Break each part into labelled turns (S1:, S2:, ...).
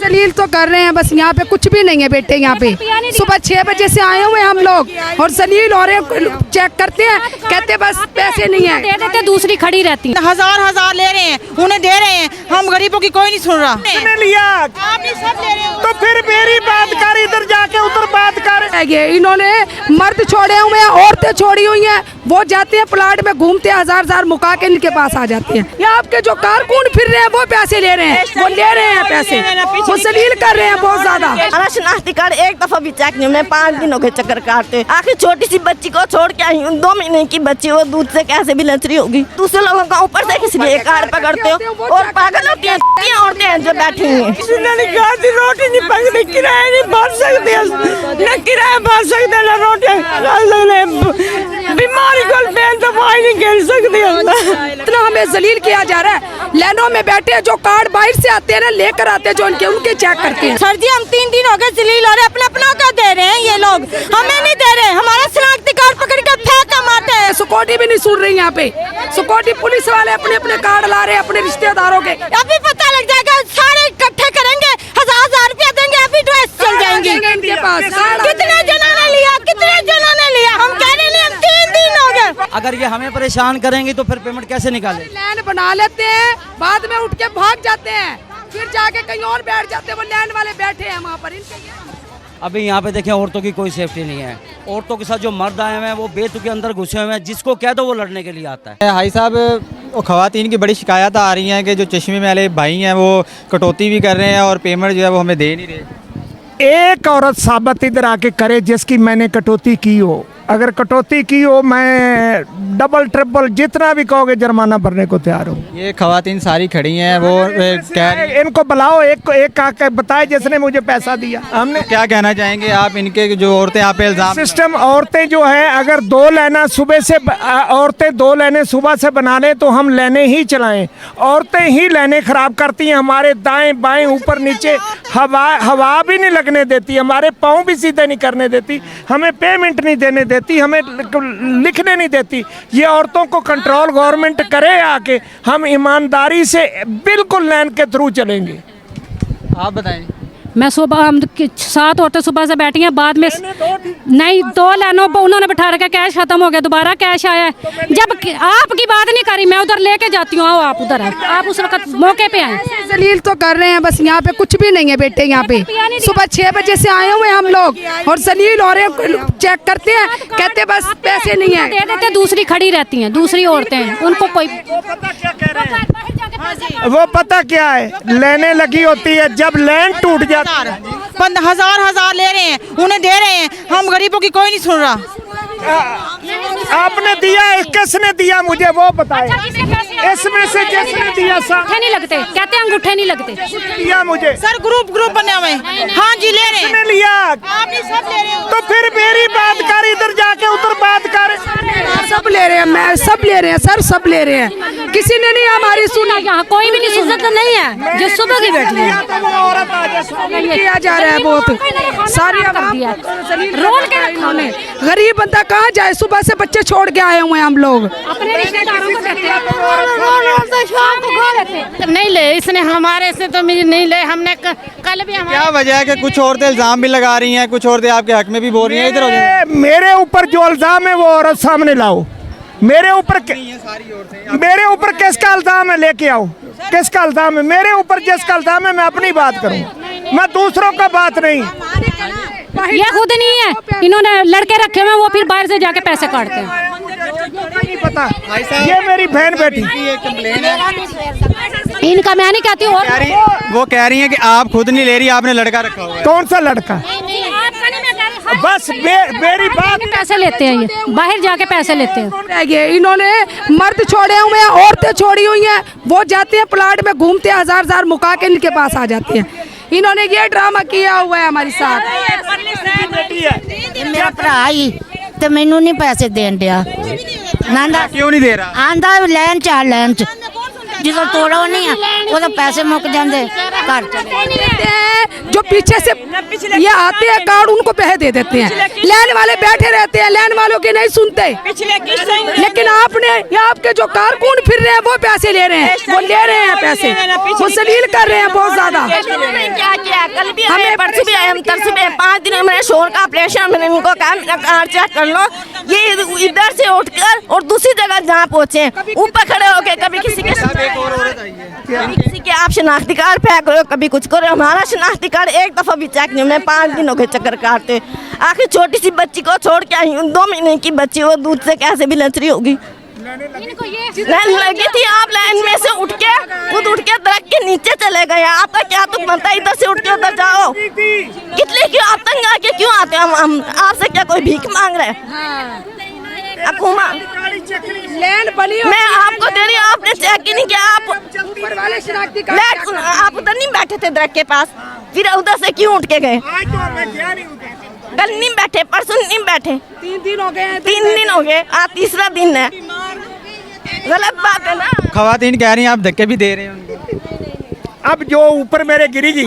S1: जलील तो कर रहे हैं, बस यहाँ पे कुछ भी नहीं है बेटे। यहाँ पे सुबह 6 बजे से आए हुए हम लोग और जलील हो रहे हैं, चेक करते हैं, कहते बस पैसे नहीं है,
S2: दे देते, दूसरी खड़ी रहती है।
S3: हजार ले रहे हैं, उन्हें दे रहे हैं, हम गरीबों की कोई नहीं सुन रहा।
S4: लिया
S3: आपने सब ले रहे हो
S4: तो फिर मेरी बात कर, इधर जाके उधर बात कर।
S1: ये इन्होंने मर्द छोड़े हुए हैं, औरतें छोड़ी हुई हैं, वो जाते हैं प्लाट में घूमते हैं, हजार मुका के इनके पास आ जाते हैं। या आपके जो कारकुन फिर रहे हैं वो पैसे ले रहे हैं, वो ले रहे हैं पैसे, वो जलील कर रहे हैं बहुत ज्यादा।
S5: हमारा शनाख्ती कार्ड एक दफा भी चेक नहीं, मैं 5 दिन हो गए चक्कर काटते। आखिर छोटी सी बच्ची को छोड़ के आई हूँ, 2 महीने की बच्ची, वो दूध से कैसे भी लचरी होगी। दूसरे लोगों का ऊपर से किसी लिए कार्ड पकड़ते हो और पागल होती हैं औरतें हैं जो बैठी हुई हैं।
S3: रोटी नहीं पकड़ी, किराया नहीं भर सकते, न किराया भर सकते, न रोटी बीमारी को दवाई नहीं खेल सकते।
S1: इतना हमें जलील किया जा रहा है। लाइनों में बैठे जो कार्ड बाहर से आते हैं ना, लेकर आते हैं, जो उनके चेक करते हैं।
S3: सर जी हम 3 दिन हो गए जलील हो रहे, अपना का दे रहे हैं ये लोग, हमें नहीं दे रहे। हमारा शनाख्ती कार्ड पकड़ के फेंक मारते हैं।
S1: सिक्योरिटी भी नहीं सुन रही यहाँ पे, सिक्योरिटी पुलिस वाले अपने कार्ड ला रहे हैं अपने रिश्तेदारों के।
S3: अभी पता लग जाएगा, सारे इकट्ठे करेंगे, 1000 रुपया देंगे, अभी ड्रेस चल जाएंगे
S1: इनके पास।
S3: कितने जनों ने लिया, कितने जनों ने लिया, हम कह रहे हैं 3 दिन हो गए।
S6: अगर ये हमें परेशान करेंगे तो फिर पेमेंट कैसे निकाले?
S1: लाइन बना लेते हैं, बाद में उठ के भाग जाते हैं, फिर जाके कहीं और बैठ जाते हैं। वो लाइन वाले बैठे हैं वहाँ पर।
S6: अभी यहाँ पे देखें, औरतों की कोई सेफ्टी नहीं है। औरतों के साथ जो मर्द आए हुए हैं वो बेतु के अंदर घुसे हुए हैं, जिसको कह दो वो लड़ने के लिए आता है।
S7: भाई साहब, ख़वातीन की बड़ी शिकायत आ रही हैं कि जो चश्मे वाले भाई हैं वो कटौती भी कर रहे हैं और पेमेंट जो है वो हमें दे नहीं रहे।
S4: एक औरत साबित इधर आके करे जिसकी मैंने कटौती की हो। अगर कटौती की हो, मैं डबल ट्रिपल जितना भी कहोगे जुर्माना भरने को तैयार हूँ।
S7: ये ख़वातीन सारी खड़ी हैं, वो कह
S4: इनको बुलाओ, एक आके बताए जिसने मुझे पैसा दिया। हमने
S7: क्या कहना चाहेंगे आप इनके जो औरतें आप पे इल्ज़ाम?
S4: सिस्टम औरतें जो है, अगर 2 लाइनें सुबह से औरतें 2 लाइनें सुबह से बना लें तो हम लाइनें ही चलाएं। औरतें ही लाइनें खराब करती हैं, हमारे दाएं बाएं ऊपर नीचे हवा भी नहीं लगने देती, हमारे पाँव भी सीधे नहीं करने देती, हमें पेमेंट नहीं देने देती, हमें लिखने नहीं देती। ये औरतों को कंट्रोल गवर्नमेंट करे आके, हम ईमानदारी से बिल्कुल लाइन के थ्रू चलेंगे।
S7: आप बताएं।
S2: मैं सुबह 7 औरतें सुबह से बैठी हैं, बाद में नहीं 2 लाइनों पर उन्होंने बैठा रखा, कैश खत्म हो गया, दोबारा कैश आया है। जब आपकी बात नहीं करी, मैं उधर लेके जाती हूँ, आओ आप उधर आए, आप उस वक्त मौके पे आए।
S1: जलील तो कर रहे हैं, बस यहाँ पे कुछ भी नहीं है बेटे। यहाँ पे सुबह 6 बजे से आए हुए हम लोग और जलील हो रहे हैं, चेक करते हैं, कहते बस पैसे नहीं है,
S2: दे देते, दूसरी खड़ी रहती हैं, दूसरी औरतें, उनको कोई
S4: वो पता क्या है, लाइनें लगी होती है, जब लाइन टूट जाती है।
S3: हजार ले रहे हैं, उन्हें दे रहे हैं, हम गरीबों की कोई नहीं सुन रहा।
S4: आपने दिया, किसने दिया मुझे वो बताए। इसमें से जिसने दिया
S2: अंगूठे नहीं लगते, कहते हैं अंगूठे नहीं लगते।
S4: दिया मुझे
S3: सर ग्रुप बने हुए। हाँ जी ले रहे हैं।
S4: लिया
S3: आपने सब ले रहे हो
S4: तो फिर मेरी बात कर, इधर जाके उधर बात कर।
S1: सब ले रहे हैं, मैं सब ले रहे हैं सर, सब ले रहे हैं, किसी ने नहीं हमारी सुना।
S2: यहाँ कोई भी नहीं सुना नहीं है, जो सुबह की बैठी है।
S1: किया जा रहा है बहुत सारी
S2: रोल के
S1: इन्होंने। गरीब बंदा कहाँ जाए, सुबह से बच्चे छोड़ के आए हुए हैं हम लोग।
S2: अपने रिश्तेदारों को देते हैं।
S8: नहीं ले, इसने हमारे से तो नहीं ले, हमने कल भी
S7: क्या वजह है कि कुछ औरतें इल्ज़ाम भी लगा रही हैं, कुछ औरतें आपके हक में भी बोल रही हैं? इधर
S4: मेरे ऊपर जो इल्ज़ाम है वो औरत सामने लाओ। मेरे ऊपर किसका इल्ज़ाम है, लेके आओ। किसका इल्ज़ाम है मेरे ऊपर? जिसका इल्ज़ाम है मैं अपनी बात करूं, मैं दूसरों का बात नहीं।
S2: ये खुद नहीं है, इन्होंने लड़के रखे हुए, वो फिर बाहर से जाके पैसे काटते हैं।
S4: नहीं पता, ये मेरी बहन बेटी।
S2: इनका मैं नहीं कहती हूँ।
S7: वो कह रही हैं कि आप खुद नहीं ले रही, आपने लड़का रखा हुआ है।
S4: कौन सा लड़का? बस मेरी बात।
S2: पैसे लेते हैं, ये बाहर जाके पैसे लेते हैं।
S1: ये इन्होंने मर्द छोड़े हुए हैं, औरतें छोड़ी हुई हैं, वो जाते हैं प्लाट में घूमते हैं, हजार मुका के इनके पास आ जाते हैं। इन्होंने ये ड्रामा किया हुआ है हमारे साथ।
S8: मेरा भरा ही तो मैनू नहीं पैसे देन दिया।
S7: क्यों नहीं दे रहा?
S8: आंदा लैन चार लैन च जो तोड़ो नहीं है वो तो पैसे मुक जाते घर
S1: जो पीछे से ये आते हैं कार्ड उनको पैसे दे देते हैं, लाइन वाले बैठे रहते हैं, लाइन वालों की नहीं सुनते। लेकिन आपने ये आपके जो कारकुन फिर रहे हैं वो पैसे ले रहे हैं, वो ले रहे हैं पैसे, वो जलील कर रहे हैं बहुत ज्यादा।
S5: क्या किया कल भी हमें परसों भी आए, हम तरसों में 5 दिन में मैंने शोर का ऑपरेशन, मैंने उनको कहा मेरा कार्ड चेक कर लो। ये इधर से उठकर और दूसरी जगह जहाँ पहुँचे ऊपर खड़े होके कभी किसी के आप शनाख्ती कार्ड पैक करो, कभी कुछ करो। हमारा शनाख्ती कार्ड एक दफा भी चेक नहीं, मैं 5 दिन हो गए चक्कर काटते। आखिर छोटी सी बच्ची को छोड़ के आई हूँ, 2 महीने की बच्ची, वो दूध से कैसे भी लच रही होगी। लाइन लगी थी, आप लाइन में से उठ के दरख्त के नीचे चले गए। आपका क्या तुम बनता है, इधर से उठ के उधर जाओ। कितने क्यों आतंक आके क्यों आते हैं? हम आपसे क्या कोई भीख मांग रहे हैं? अब घुमा
S1: लैंड बनी,
S5: मैं आपको दे रही हूँ, आपने चेक ही नहीं किया। आप उधर नहीं बैठे थे दरख्त के पास, फिर उधर से क्यों उठ के गए? कल नहीं बैठे, परसों नहीं बैठे,
S1: 3 दिन हो गए,
S5: 3 दिन हो गए, आज तीसरा दिन है। गलत बात है ना।
S7: खवातीन कह रही हैं आप धक्के भी दे रहे हैं उनको।
S4: अब जो ऊपर मेरे गिरेगी,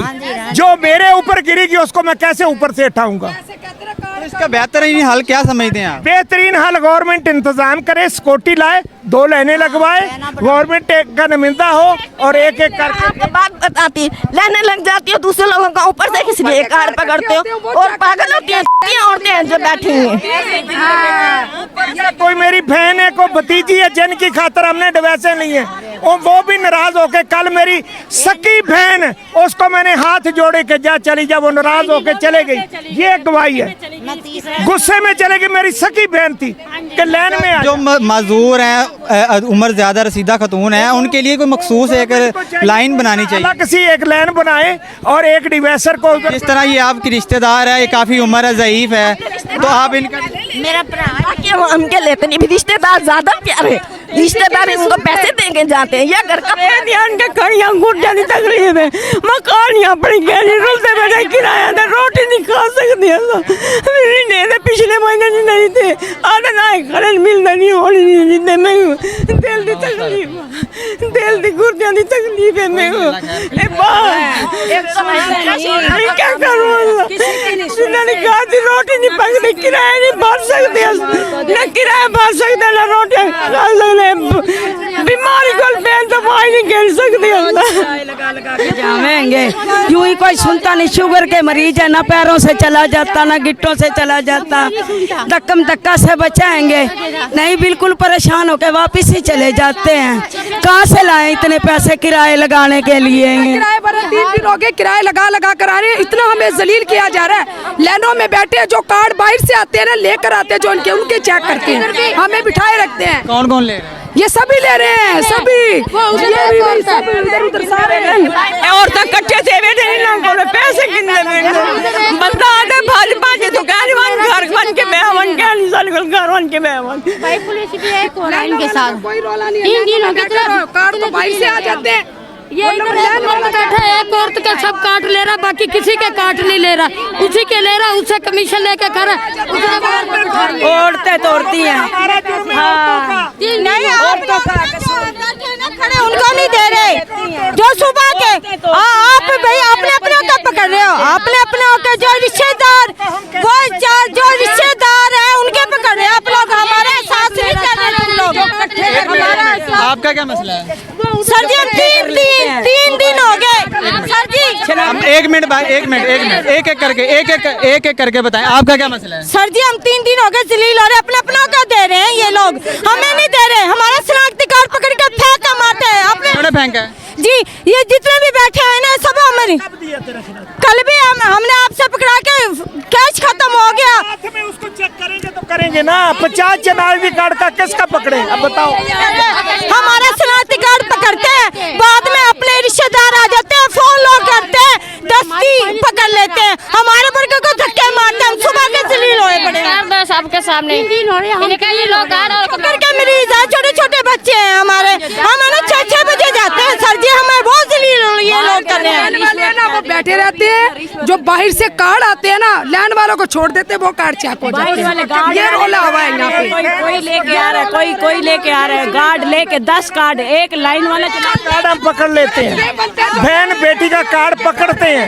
S4: जो मेरे ऊपर गिरेगी उसको मैं कैसे ऊपर से उठाऊंगा?
S7: तो इसका बेहतरीन हल क्या समझते हैं आप?
S4: बेहतरीन हल गवर्नमेंट इंतजाम करे, सिक्योरिटी लाए, 2 लाइनें लगवाए, गवर्नमेंट का नुमाइंदा हो और एक एक करके
S5: आपको बात बताती, लाइनें लग जाती हो, दूसरे लोगों का ऊपर से किस लिए कार्ड पकड़ते हो और पागल होती हैं औरतें हैं जो बैठी हैं।
S4: कोई मेरी बहन है, कोई भतीजी है जिनकी खातर हमने डिवैसे ली है, और वो भी नाराज होके कल मेरी सकी बहन, उसको मैंने हाथ जोड़े के जा चली जा, वो नाराज होके चले गई। ये गवाही है, गुस्से में चले गई। मेरी सकी बहन थी कि लाइन में आ
S7: जो मजदूर हैं, उम्र ज्यादा रसीदा खतून है, उनके लिए कोई मखसूस एक लाइन बनानी चाहिए।
S4: किसी एक लाइन बनाए और एक डिवाइसर को
S7: जिस तरह ये आपकी रिश्तेदार है, ये काफी उम्र है, ज़ईफ है, तो आप इनका
S5: मेरा भरा हमके लेते नहीं, रिश्तेदार ज्यादा प्यारे, रिश्तेदार इनको पैसे देके जाते हैं या घर का ध्यान के कड़ियाँ घुट जानी तकलीफ है। मकान यहाँ पर रुलते बैठे, किराया था, रोटी नहीं खा सकती है, पिछले महीने नहीं थे, आधा ना खड़े मिलना नहीं होनी नहीं, मैं दिल की तकलीफ, दिल की गुर्दियाँ की तकलीफ है मेरे को। क्या करूँ? रोटी नहीं पकड़ी, किराया नहीं भर सकते, न किराया भर सकते न रोटी खा सकते, बीमारी को पेन दवाई नहीं खेल सकती।
S1: जावेंगे यूं ही कोई सुनता नहीं, शुगर के मरीज है, ना पैरों से चला जाता ना गिट्टों से चला जाता, धक्कम धक्का से बचाएंगे नहीं, बिल्कुल परेशान होकर वापस ही चले जाते हैं। कहाँ से लाए इतने पैसे किराए लगाने के लिए? किराए पर 3 दिन हो गए किराए लगा कर आ रहे हैं, इतना हमें जलील किया जा रहा है। लाइनों में बैठे जो कार्ड बाहर से आते हैं ना लेकर आते हैं, जो उनके चेक करते हैं, हमें बिठाए रखते हैं।
S7: कौन कौन ले रहे हैं?
S1: ये सभी ले रहे हैं, सभी उधर सारे
S3: और तक कच्चे से बैठे पैसे कितने बंदा आते भाजपा के तो घर बन के मेहमान क्या घर बन के मेहमान
S2: भाई पुलिस भी है कोराइन के साथ,
S1: कोई रोला नहीं है।
S2: 3 दिन हो गए,
S1: कार्ड तो बाहर से आ जाते हैं।
S2: ये इधर बैठा है, एक औरत के सब काट ले रहा, बाकी किसी के काट नहीं ले रहा, उसी के ले रहा, उससे कमीशन लेके कर
S1: औरतें तोड़ती हैं।
S2: नहीं
S1: औरतों का
S2: खड़े उनको नहीं दे रहे, जो सुबह के आप भाई अपने अपने का पकड़ रहे हो, अपने अपने के जो रिश्तेदार, वो जो रिश्तेदार है उनके पकड़ रहे हो आप लोग, हमारे साथ नहीं चल रहे तुम लोग।
S7: आपका क्या मसला है?
S2: सर जी 3 दिन हो गए सर जी।
S7: हम 1 मिनट भाई, 1 मिनट, एक एक करके बताएं आपका क्या मसला है?
S2: सर जी हम 3 दिन हो गए जलील हो रहे, अपने अपनों का दे रहे हैं ये लोग, हमें नहीं दे रहे। हमारा शनाख्ती कार्ड पकड़ के फेंक मारते हैं अपने
S7: फेंका
S2: जी। ये जितने भी बैठे हैं ना सब हमारी, कल भी हमने आपसे पकड़ा के कैश खत्म हो गया।
S4: में उसको चेक करेंगे तो करेंगे ना, 50 जनाजी कार्ड का किसका पकड़े? अब बताओ।
S2: हमारा शनाख्ती कार्ड पकड़ते हैं, बाद में अपने रिश्तेदार आ जाते हैं, फोन लोग करते हैं, दस्ती पकड़ लेते हैं, हमारे वर्ग को धक्के मारते हैं। हम सुबह के जलील होए पड़े हैं
S8: सबके सामने ये लोग
S2: शुगर के मरीज है, छोटे छोटे बच्चे हैं हमारे, हम 6 बजे जाते हैं सर जी, हमें बहुत जलील ये लोग कर रहे हैं।
S1: वो बैठे रहते हैं, जो बाहर से कार्ड आते हैं ना लाइन वालों को छोड़ देते हैं, वो कार्ड चेक हो जाते हैं। ये रोला हुआ है यहाँ पे।
S3: कोई लेके आ रहा है, कोई लेके आ रहा है गार्ड लेके 10 कार्ड एक लाइन वाले
S4: कार्ड हम पकड़ लेते हैं, बहन बेटी का कार्ड पकड़ते हैं।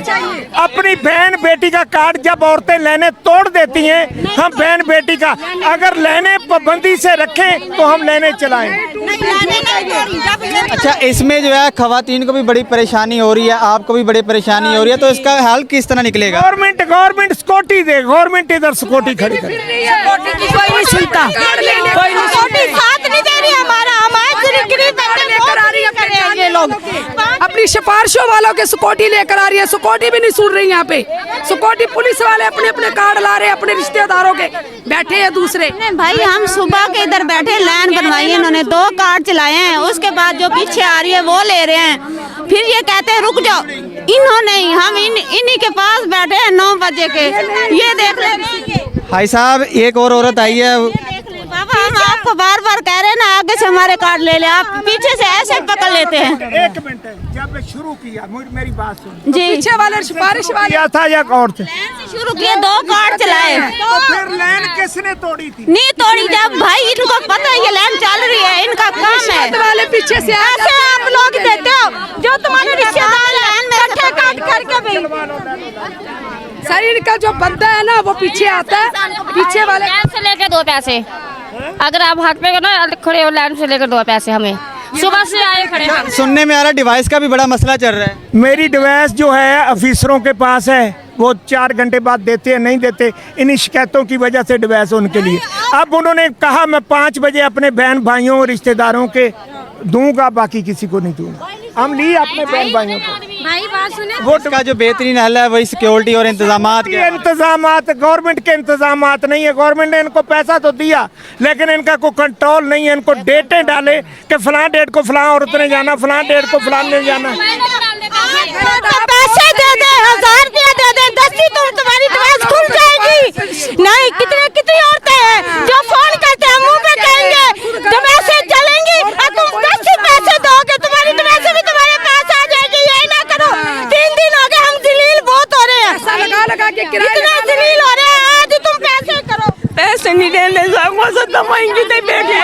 S4: अपनी बहन बेटी का कार्ड जब औरतें लेने तोड़ देती हैं, हम बहन बेटी का अगर लेने पाबंदी से रखें तो हम लेने चलाएं।
S7: अच्छा, इसमें जो है खवातीन को भी बड़ी परेशानी हो रही है, आपको भी बड़ी परेशानी हो रही है, तो इसका हल किस तरह निकलेगा?
S4: गवर्नमेंट सिक्योरिटी दे, गवर्नमेंट इधर सिक्योरिटी खड़ी करे।
S3: कोई नहीं सुनता, कोई नहीं साथ नहीं दे रही हमारा, हमारे गरीब बंदे लेकर आ रही है ये लोग।
S1: अपनी सिफारिशों वालों के सिक्योरिटी लेकर आ रही है, सिक्योरिटी भी नहीं सुन रही यहाँ पे। सिक्योरिटी पुलिस वाले अपने अपने कार्ड ला रहे हैं, अपने रिश्तेदारों के बैठे हैं दूसरे।
S5: भाई हम सुबह के इधर बैठे लाइन बनवाई है, इन्होंने 2 कार्ड चलाए हैं, उसके बाद जो पीछे आ रही है वो ले रहे हैं, फिर ये कहते हैं रुक जाओ। इन्होंने हम इन्हीं के पास बैठे हैं 9 बजे के, ये देख रहे
S7: भाई साहब, एक और औरत आई है।
S5: बाबा हम आपको बार बार कह रहे हैं ना आगे से हमारे कार्ड ले ले, आप पीछे से ऐसे पकड़ लेते हैं।
S4: एक मिनट, जब शुरू किया मेरी बात सुन,
S5: जी
S1: पीछे वाले सिफारिश वाले
S4: किया था या और थे?
S5: शुरू किए 2 कार्ड चलाए,
S4: तो फिर लाइन किसने तोड़ी थी?
S5: नहीं तोड़ी। जब भाई इनको पता है ये लाइन चल रही है, इनका काम है।
S1: वाले पीछे से
S5: ऐसे आप लोग देते हो जो तुम्हारे रिश्तेदार लाइन में रखे काट करके भी।
S1: सर इनका जो बंदा है ना वो पीछे आता है, पीछे वाले
S2: लाइन से लेकर 2 पैसे, अगर आप हाथ पे ना खड़े हो लाइन से लेकर 2 पैसे हमें सुबह से आए खड़े हैं।
S7: सुनने में आ रहा है डिवाइस का भी बड़ा मसला चल रहा है।
S4: मेरी डिवाइस जो है ऑफिसरों के पास है, वो 4 घंटे बाद देते हैं, नहीं देते। इन शिकायतों की वजह से डिवाइस उनके लिए। अब उन्होंने कहा मैं 5 बजे अपने बहन भाइयों और रिश्तेदारों के दूंगा, बाकी किसी को नहीं दूंगा। हम लिए अपने बहन भाइयों को।
S2: भाई बात सुने,
S7: वो उसका जो बेहतरीन हल है वही सिक्योरिटी और इंतजामात के।
S4: इंतजामात गवर्नमेंट के इंतजामात नहीं है। गवर्नमेंट ने इनको पैसा तो दिया, लेकिन इनका कोई कंट्रोल नहीं है। इनको डेटें डाले कि फलां डेट को फलां औरत ने जाना, फलां डेट को फलां ने जाना।
S5: पैसे दे दे, 1000 रुपया दे दे, 10 ही तुम्हारी डिवाइस खुल जाएगी। नहीं कितनी औरतें हैं जो फोन करते हैं, मुंह पे कहेंगे डिवाइस चलेंगी, तुम 10 ही पैसे दोगे तुम्हारी डिवाइस भी तुम्हारे पास आ जाएगी। ये ना करो, 3 दिन हो गए हम जलील बहुत हो रहे हैं,
S1: लगा के
S5: इतने जलील हो रहे हैं। आज तुम कैसे करो,
S3: पैसे नहीं देने दवाएंगे तो बैठे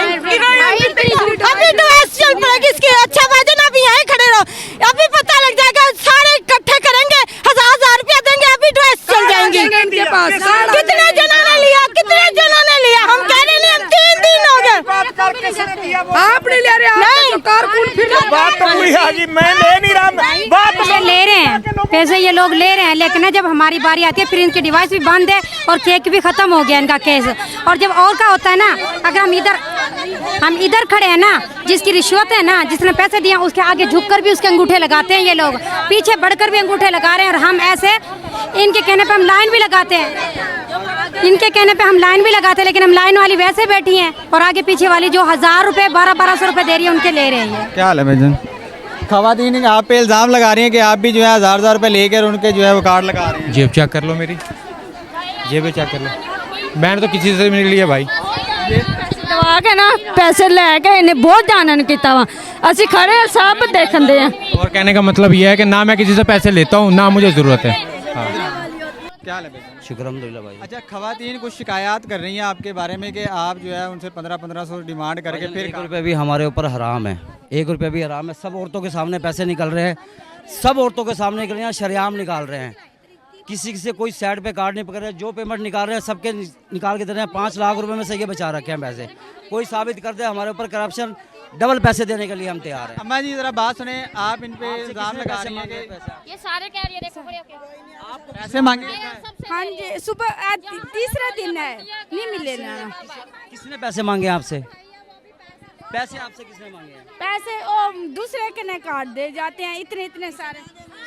S5: अभी डिवाइस चल पड़ेगी इसकी। अच्छा वजन अभी यहीं खड़े रहो, अभी पता लग जाएगा, सारे इकट्ठे करेंगे, 1000 रुपया देंगे, अभी डिवाइस चल जाएंगे
S1: इनके पास।
S5: कितने जनों ने लिया, कितने जनों ने लिया, हम कह रहे नहीं, हम 3 दिन हो गए।
S1: आप नहीं ले रहे, नहीं कारकुन फिर
S4: बात तो हुई हाजी, मैं ले नहीं रहा, बात
S2: पैसे ले रहे हैं, पैसे ये लोग ले रहे हैं, लेकिन ना जब हमारी बारी आती है फिर इनके डिवाइस भी बंद है और केक भी खत्म हो गया इनका केस। और जब और का होता है ना, अगर हम इधर खड़े हैं ना, जिसकी रिश्वत है ना, जिसने पैसे दिए उसके आगे झुककर भी उसके अंगूठे लगाते हैं ये लोग, पीछे बढ़कर भी अंगूठे लगा रहे हैं। और हम ऐसे इनके कहने पे हम लाइन भी लगाते हैं, इनके कहने पे हम लाइन भी लगाते हैं, लेकिन हम लाइन वाली वैसे बैठी हैं और आगे पीछे वाली जो 1000 रुपये 1200 रुपये दे रही है उनके ले रहे हैं।
S7: क्या हाल है भाईजान? खवातीन आप पे इल्ज़ाम लगा रही हैं कि आप भी जो है 1000 रुपये लेकर उनके जो है वो कार्ड लगा रहे हैं।
S9: जेब चेक कर लो, मेरी जेब चेक कर लो। मैंने तो किसी से मिल लिया भाई,
S8: दवा के ना पैसे लेके इन्हें बहुत जानन किया वा, असि खड़े सब देखन दे।
S9: और कहने का मतलब ये है कि ना मैं किसी से पैसे लेता हूँ, ना मुझे ज़रूरत है।
S7: क्या हाल है भाईजान?
S6: शुक्र अल्हम्दुलिल्लाह भाई।
S7: अच्छा, खवातीन कुछ शिकायत कर रही हैं आपके बारे में कि आप जो है उनसे 1500 डिमांड करके फिर
S6: 1 रुपये भी हमारे ऊपर हराम है, 1 रुपये भी हराम है। सब औरतों के सामने पैसे निकल रहे हैं, सब औरतों के सामने निकल रहे हैं, शरेआम निकाल रहे हैं। किसी से कोई साइड पे कार्ड नहीं पकड़ रहे, जो पेमेंट निकाल रहे हैं सबके निकाल के दे रहे हैं। 5 लाख रुपए में से ये बचा रखे हैं पैसे। कोई साबित कर दे हमारे ऊपर करप्शन, डबल पैसे देने के लिए हम तैयार हैं।
S7: अम्मा जी जरा बात सुने, आप इन पे इल्ज़ाम लगा रही हैं कि
S2: ये सारे कह रही है, देखो खड़े होके
S7: पैसे मांगे।
S10: हाँ जी, सुबह तीसरा दिन है, नहीं मिले ना।
S6: किसने पैसे मांगे आपसे? पैसे आपसे किसने मांगे हैं?
S10: पैसे ओ दूसरे के ने काट दे जाते हैं, इतने सारे।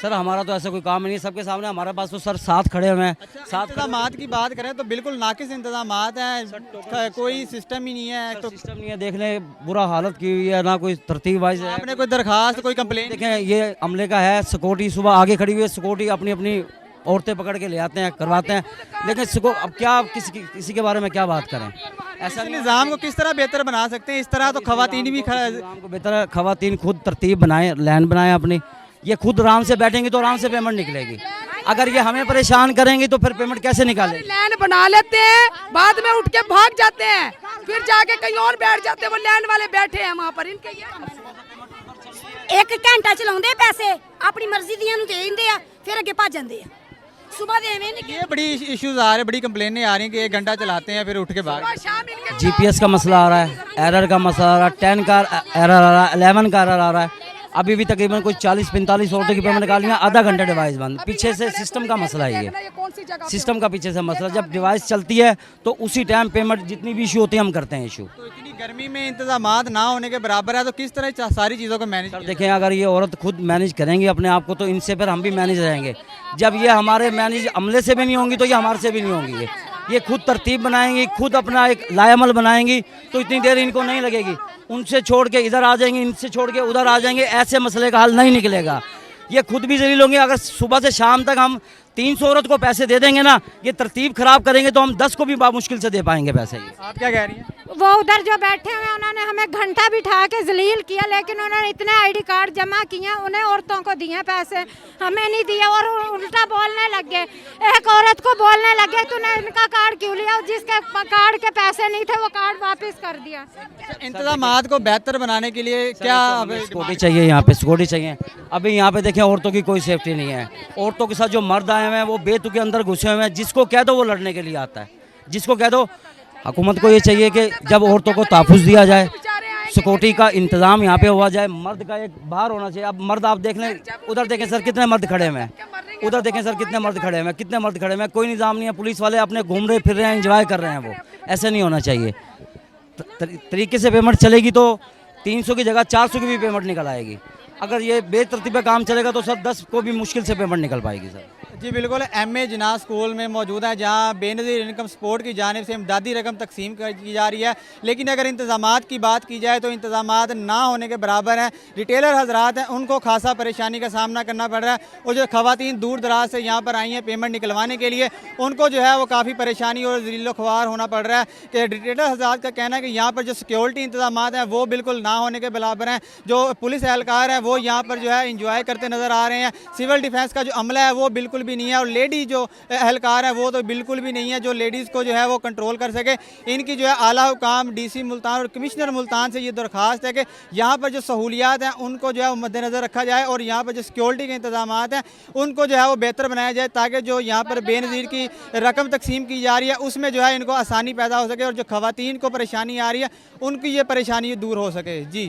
S6: सर हमारा तो ऐसा कोई काम नहीं है, सबके सामने हमारे पास तो सर साथ खड़े हुए हैं। साथ
S7: इंतजामात की बात करें तो बिल्कुल नाकिस इंतजामात हैं, कोई सिस्टम ही नहीं है। तो
S6: सिस्टम नहीं है, देख लें बुरा हालत की हुई है, ना कोई तरतीब वाइज है।
S7: आपने कोई दरखास्त, कोई कंप्लेंट?
S6: देखें ये अमले का है, सिक्योरिटी सुबह आगे खड़ी हुई है, सिक्योरिटी अपनी अपनी औरतें पकड़ के ले आते हैं, करवाते हैं। लेकिन अब क्या किसी के बारे में क्या बात करें? ऐसा
S7: निज़ाम को किस तरह बेहतर बना सकते हैं? इस तरह तो खवातीन भी
S6: निज़ाम को बेहतर, खवातीन खुद तरतीब बनाएं, लाइन बनाएं अपनी, ये खुद आराम से बैठेंगी तो आराम से पेमेंट निकलेगी। अगर ये हमें परेशान करेंगे तो फिर पेमेंट कैसे निकालेंगे?
S1: लाइन बना लेते हैं, बाद में उठ के भाग जाते हैं, फिर जाके कहीं और बैठ जाते हैं। वो लाइन वाले बैठे हैं वहाँ पर, इनके
S10: एक घंटा चलाਉਂਦੇ पैसे अपनी मर्जी दियां ਨੂੰ ਦੇ ਦਿੰਦੇ ਆ, ਫਿਰ ਅੱਗੇ ਭੱਜ ਜਾਂਦੇ ਆ। सुबह ਦੇ ਐਵੇਂ ਨਹੀਂ
S7: ये बड़ी इश्यूज आ रहे हैं, बड़ी कंप्लेनें आ रही हैं कि 1 घंटा चलाते हैं फिर उठ के भाग।
S1: शाम इनके
S6: GPS का मसला आ रहा है, एरर का मसला आ रहा है, 10 का एरर आ रहा है, 11 का एरर आ रहा है। अभी भी तकरीबन कोई 40-45 औरतों की पेमेंट निकाली है, आधा घंटा डिवाइस बंद। पीछे से सिस्टम का मसला है, ये
S1: कौन सी जगह
S6: सिस्टम का पीछे से मसला। जब डिवाइस चलती है तो उसी टाइम पेमेंट जितनी भी इशू होती है हम करते हैं इशू।
S7: तो इतनी गर्मी में इंतजामात ना होने के बराबर है, तो किस तरह सारी चीज़ों को मैनेज?
S6: देखें, अगर ये औरत खुद मैनेज करेंगी अपने आप को तो इनसे फिर हम भी मैनेज रहेंगे। जब ये हमारे मैनेज अमले से भी नहीं होंगी तो ये हमारे से भी नहीं होंगी। ये खुद तरतीब बनाएंगी, खुद अपना एक लायामल बनाएंगी तो इतनी देर इनको नहीं लगेगी। उनसे छोड़ के इधर आ जाएंगे, इनसे छोड़ के उधर आ जाएंगे, ऐसे मसले का हल नहीं निकलेगा। ये खुद भी जलील होंगे। अगर सुबह से शाम तक हम 300 औरत को पैसे दे देंगे ना, ये तरतीब खराब करेंगे तो हम 10 को भी मुश्किल से दे पाएंगे पैसे।
S7: आप क्या कह रही हैं?
S8: वो उधर जो बैठे हुए हैं उन्होंने हमें घंटा बिठा के जलील किया, लेकिन उन्होंने इतने आईडी कार्ड जमा किए, उन्हें औरतों को दिए पैसे, हमें नहीं दिए। और उल्टा बोलने लग गए, एक औरत को बोलने लगे तूने इनका कार्ड क्यों लिया, जिसके कार्ड के पैसे नहीं थे वो कार्ड वापस कर दिया।
S7: इंतजामात को बेहतर बनाने के लिए क्या
S6: सिक्योरिटी चाहिए, यहाँ पे सिक्योरिटी चाहिए। अभी यहाँ पे देखें औरतों की कोई सेफ्टी नहीं है। औरतों के साथ जो मर्द आए हुए हैं वो बेतु के अंदर घुसे हुए हैं। जिसको कह दो वो लड़ने के लिए आता है, जिसको कह दो। हुकूमत को ये चाहिए कि जब औरतों को तहफ़्फ़ुज़ दिया जाए, सिक्योरिटी का इंतज़ाम यहाँ पे हुआ जाए। मर्द का एक बाहर होना चाहिए। अब मर्द आप देख लें, उधर देखें सर कितने मर्द खड़े हुए हैं, उधर देखें सर कितने मर्द खड़े हुए हैं, कितने मर्द खड़े हुए हैं। कोई निज़ाम नहीं है, पुलिस वाले अपने घूम रहे फिर रहे हैं, इंजॉय कर रहे हैं। वो ऐसे नहीं होना चाहिए। तरीके से पेमेंट चलेगी तो 300 की जगह 400 की भी पेमेंट निकल आएगी। अगर ये बेतरतीब काम चलेगा तो सर 10 को भी मुश्किल से पेमेंट निकल पाएगी सर।
S7: जी बिल्कुल, MA जिन्ना स्कूल में मौजूद है जहां बेनज़ीर इनकम सपोर्ट की जानिब से इमदादी रकम तकसीम की जा रही है। लेकिन अगर इंतज़ामात की बात की जाए तो इंतज़ामात ना होने के बराबर हैं। रिटेलर हजरात हैं, उनको खासा परेशानी का सामना करना पड़ रहा है। और जो ख़वातीन दूर दराज से यहाँ पर आई हैं पेमेंट निकलवाने के लिए, उनको जो है वो काफ़ी परेशानी और ज़लीलो ख्वार होना पड़ रहा है। कि रिटेलर हजरात का कहना है कि यहाँ पर जो सिक्योरिटी इंतज़ामात हैं वो बिल्कुल ना होने के बराबर हैं। जो पुलिस एहलकार है वो यहाँ पर जो है इंजॉय करते नज़र आ रहे हैं। सिविल डिफेंस का जो अमला है वो बिल्कुल भी नहीं है। और लेडी जो एहलकार है वो तो बिल्कुल भी नहीं है जो लेडीज़ को जो है वो कंट्रोल कर सके। इनकी जो है आला हुकाम DC मुल्तान और कमिश्नर मुल्तान से ये दरख्वास्त है कि यहाँ पर जो सहूलियात हैं उनको जो है वो मद्देनज़र रखा जाए और यहाँ पर जो सिक्योरिटी के इंतजाम हैं उनको जो है वो बेहतर बनाया जाए, ताकि जो यहाँ पर बेनज़ीर की रकम तकसीम की जा रही है उसमें जो है इनको आसानी पैदा हो सके और जो ख़वातीन को परेशानी आ रही है उनकी ये परेशानी दूर हो सके। जी।